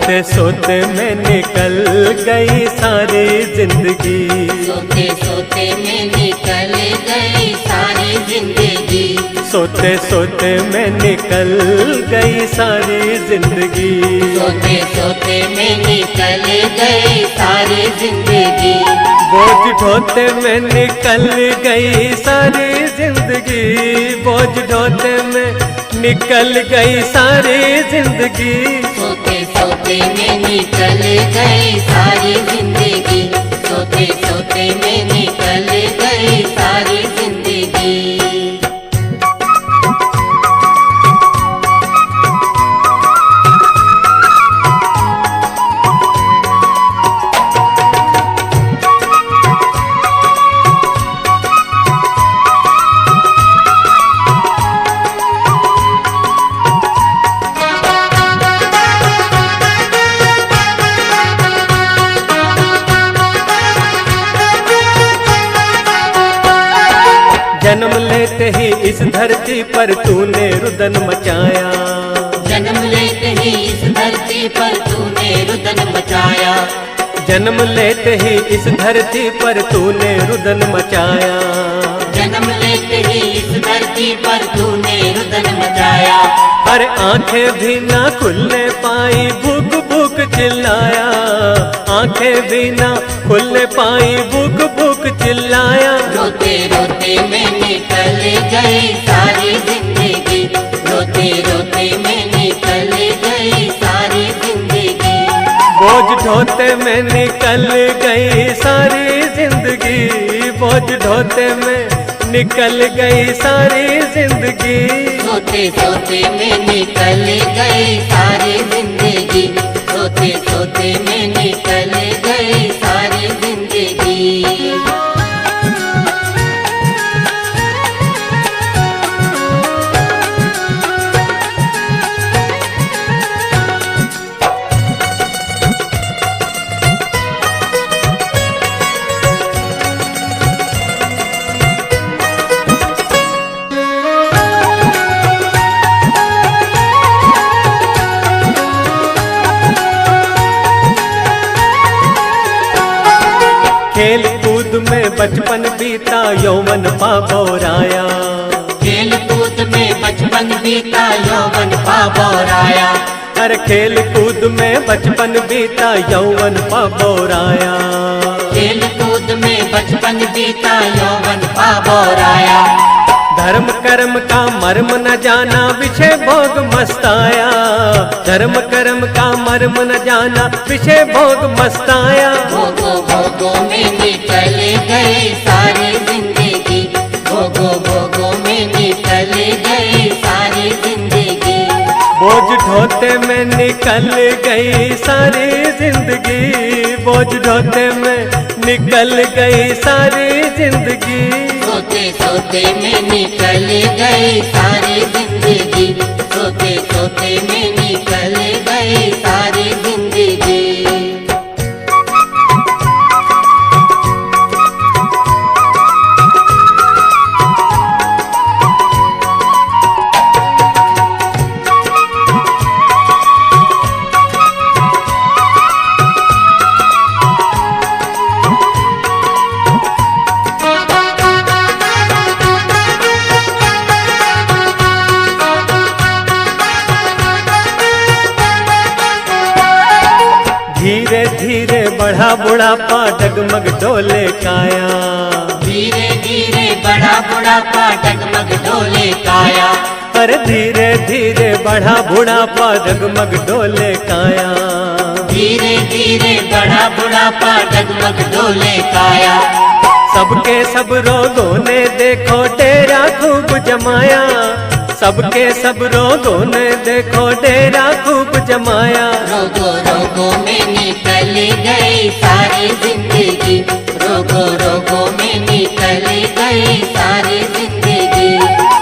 सोते सोते में निकल गई सारी जिंदगी, सोते सोते में निकल गई सारी जिंदगी, सोते सोते में निकल गई सारी जिंदगी, सोते सोते में निकल गई सारी जिंदगी, बोझ ढोते में निकल गई सारी जिंदगी, बोझ ढोते में निकल गई सारी जिंदगी। सोते सोते में निकल गई सारी जिंदगी, सोते सोते में निकल गई सारी जिंदगी। जन्म लेते ही इस धरती पर तूने रुदन मचाया, जन्म लेते ही इस धरती पर तूने रुदन मचाया, जन्म लेते ही इस धरती पर तूने रुदन मचाया, जन्म लेते ही इस धरती पर तूने रुदन मचाया। अरे आंखें भी ना खुलने पाई भूख भूख चिल्लाया, आंखें भी ना खुलने पाई भूख भूख चिल्लाया। रोते रोते में निकल गई सारी जिंदगी, रोते रोते में निकल गई सारी जिंदगी, बोझ ढोते में निकल गई सारी जिंदगी, बोझ ढोते में निकल गई सारी जिंदगी। सोते सोते में निकल गई सारी जिंदगी, सोते सोते में निकल गई सारी जिंदगी। खेल कूद में बचपन बीता यौवन पाबोराया, खेल कूद में बचपन बीता यौवन पाबोराया, अरे खेल कूद में बचपन बीता यौवन पाबोराया, खेल कूद में बचपन बीता यौवन पाबोराया। धर्म कर्म का मर्म न जाना विषय भोग मस्ताया, धर्म कर्म का मर्म न जाना विषय भोग मस्ताया। भोगो भोगो में निकल गई सारी जिंदगी, भोगो भोगो में निकल गई सारी जिंदगी, बोझ ढोते में निकल गई सारी जिंदगी, बोझ ढोते में निकल गई सारी जिंदगी। सोते सोते में निकल गई सारी जिंदगी, सोते सोते में निकल गई सारी जिंदगी। धीरे धीरे बढ़ा बुढ़ापा डगमग डोले काया, धीरे धीरे बड़ा बुढ़ापा डगमग डोले काया, अरे धीरे धीरे बढ़ा बुढ़ापा डगमग डोले काया, धीरे धीरे बड़ा बुढ़ापा डगमग डोले काया। सबके सब रोगों ने देखो डेरा खूब जमाया, सबके सब रोगों ने देखो डेरा खूब जमाया। रोगो रोगो में निकल गई सारी जिंदगी, रोगो रोगो में निकल गई सारी जिंदगी,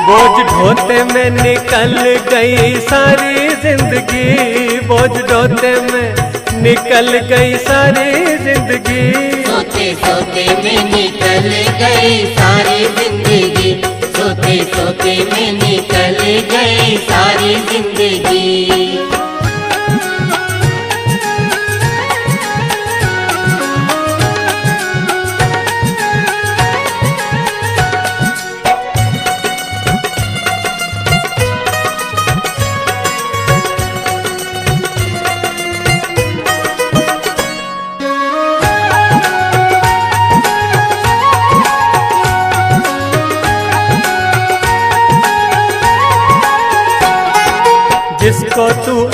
बोझ ढोते में निकल गई सारी जिंदगी, बोझ ढोते में निकल गई सारी जिंदगी। सोते सोते में निकल गई सारी जिंदगी, सोते सोते में निकल गई सारी जिंदगी।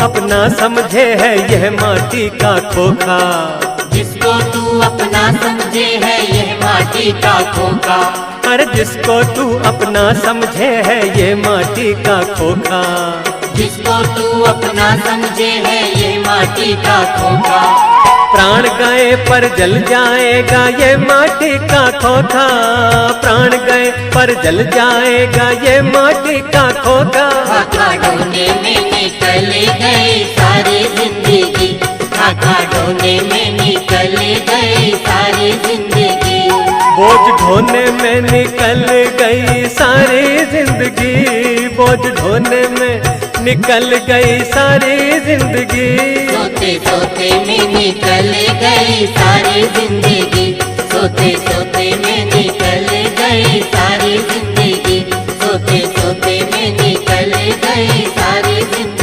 अपना समझे है यह माटी का खोखा, जिसको तू अपना समझे है यह माटी का खोखा, अरे जिसको तू अपना समझे है ये माटी का खोखा, जिसको तू अपना समझे है ये माटी का खोखा। प्राण गए पर जल जाएगा ये माटी का खोखा, प्राण गए पर जल जाएगा ये माटी का खोखा। खाका ढूंढने में निकल गई सारी जिंदगी, खाका ढूंढने में निकल गई सारी जिंदगी, बोझ ढोने में निकल गई सारी जिंदगी, बोझ ढोने में निकल गई सारी जिंदगी। सोते सोते में निकल गई सारी जिंदगी, सोते सोते में निकल गई सारी जिंदगी, सोते सोते में निकल गई सारी जिंदगी।